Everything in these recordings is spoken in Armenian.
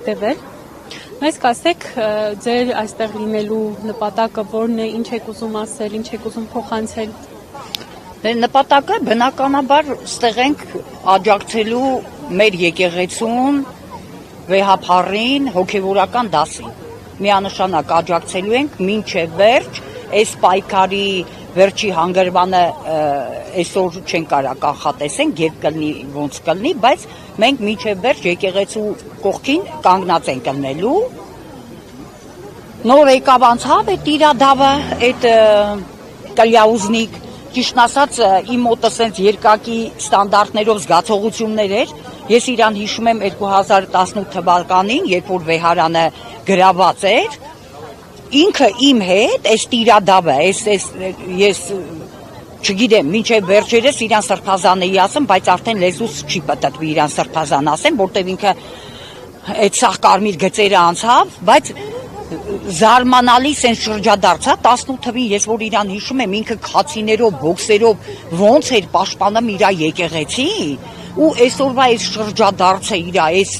Տևել։ Մեզ կասեք ձեր այստեղ լինելու նպատակը որն է, ինչ եք ուզում ասել, ինչ եք ուզում փոխանցել։ Նպատակը բնականաբար ստեղ ենք աջակցելու մեր եկեղեցուն, վեհափառին, հոգևորական դասին։ Միանշանակ աջակցելու ենք մինչև վերջ, այս պայքարի վերջի հանգրվանը այսօր չեն կարա կանխատեսենք, երբ կլինի, ոնց կլինի, բայց մենք մինչև վերջ եկեղեցու կողքին կանգնած ենք ելնելու։ Նոր եկավ անցավ այդ իրադավը, այդ կլյաուզնիկ, ճիշտն ասած իմ մոտը սենց երկակի ստանդարտներով զգացողություններ էր, ես իրան հիշում եմ 2018 թվականին, երբ որ վեհարանը գրաված էր, ինքը իմ հետ, այս տիրադավը, ես չգիտեմ, մինչև վերջերս իրան սրբազան էի ասեմ, բայց արդեն լեզուս չի պտտվի իրան սրբազան ասեմ, որտեվ ինքը այդ սաղ կարմիր գծերը անցավ, բայց զարմանալի սենց շրջադարձա 18 թվին, ես որ իրան հիշում եմ, ինքը քացիներով, բոքսերով ոնց էր պաշտպանում իր եկեղեցին, ու այսօրվա այս շրջադարձը իր այս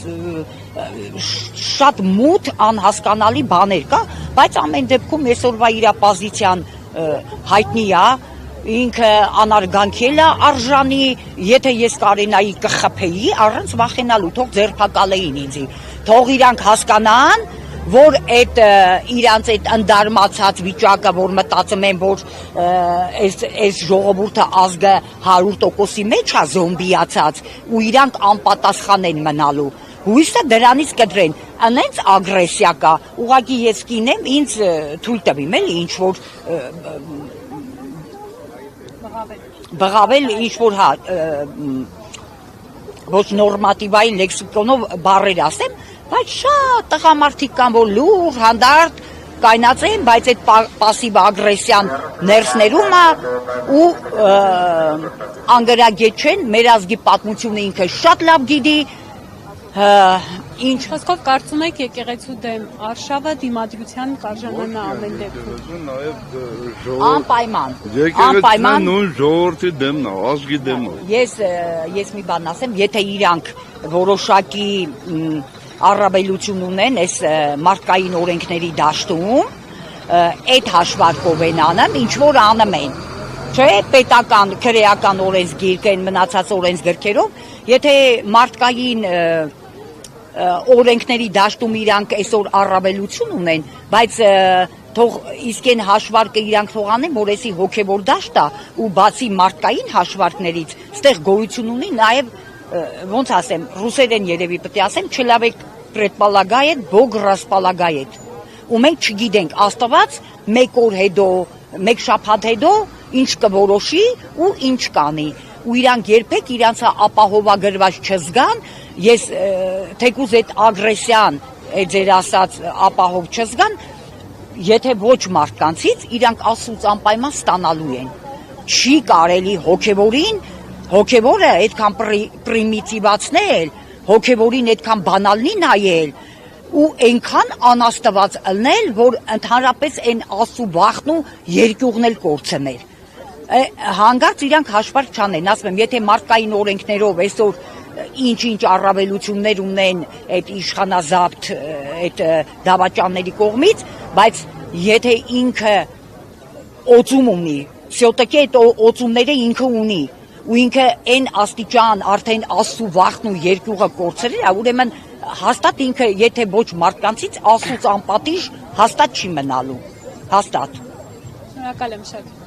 շատ մութ անհասկանալի բաներ կա, բայց ամեն դեպքում այսօրվա իր պոզիցիան հայտնի է, ինքը անարգանքել է արժանի, եթե ես կարենայի կխփեի, առանց վախենալու, թող ձերբակալեին ինձի, թող իրանք հասկանան, որ այդ իրանց այդ ընդարմացած վիճակը, որ մտածում են, որ այս ժողովուրդը ազգը 100%-ի մեջ է զոմբիացած ու իրանք անպատասխան են մնալու, հույսը դրանից կդրեն, անենց ագրեսիա կա, ուղղակի ես կինեմ, ինձ թույլ տվիմ էլի ինչ-որ բղավել ինչ-որ ոչ նորմատիվային լեքսիկոնով բառեր ասեմ, բայց շատ տղամարդիկ կան, որ լուր, հանդարտ կայնած են, բայց այդ պասիվ ագրեսիան ներսներում է ու անգրագետ չեն, մեր ազգի պատմությունը ինքը շատ լավ գիտի, ինչ խոսքով կարծում եք եկեղեցու դեմ արշավը դիմադրության կարժանանա ամեն դեպքում։ Անպայման։ Եկեղեցին նույն ժողովրդի դեմն է, ազգի դեմն է։ Ես մի բան ասեմ, եթե իրանք որոշակի առավելություն ունեն այս մարդկային օրենքների դաշտում, այդ հաշվարկով են անում, ինչ որ անում են, չէ, պետական, քրեական օրենսգիրք են մնացած օրենսգրքերով, եթե մարդկային օրենքների դաշտում իրանք այսօր առավելություն ունեն, բայց թող իսկ են հաշվարկը իրանք թող անեն, որ էսի հոգևոր դաշտ է ու բացի մարդկային հաշվարկներից, ստեղ գոյություն ունի նաև ոնց ասեմ, ռուսերեն երևի պետք է ասեմ, չլավեք предполагает, Бог располагает։ Ու մենք չգիտենք, Աստված մեկ օր հետո, մեկ շաբաթ հետո ինչ կորոշի ու ինչ կանի։ Ու իրանք երբեք իրանց ապահովագրված չզգան, ես թեկուզ այդ ագրեսիան, այդ ձեր ասած ապահով չզգան, եթե ոչ մարդկանցից իրանք Աստծուց անպայման ստանալու են։ Չի կարելի հոգևորին, հոգևորը այդքան պրիմիտիվացնել, հոգևորին այդքան բանալնի նայել ու այնքան անաստված ըլնել, որ ընդհանրապես այն Աստծու վախն ու երկյուղն էլ կորցներ։ Հանգարց իրանք հաշվարկ չանեն, ասում եմ, եթե մարդկային օրենքներով այսօր ինչ-ինչ առավելություններ ունեն այդ իշխանազավթ այդ դավաճանների կողմից, բայց եթե ինքը օծում ունի, սյոտակի այդ օծումները ինքը ունի, ու ինքը այն աստիճան արդեն Աստծու վախն ու երկյուղը կորցրել է, ուրեմն հաստատ ինքը, եթե ոչ մարդկանցից Աստծուց անպատիժ հաստատ չի մնալու, հաստատ։ Շնորհակալ եմ շատ։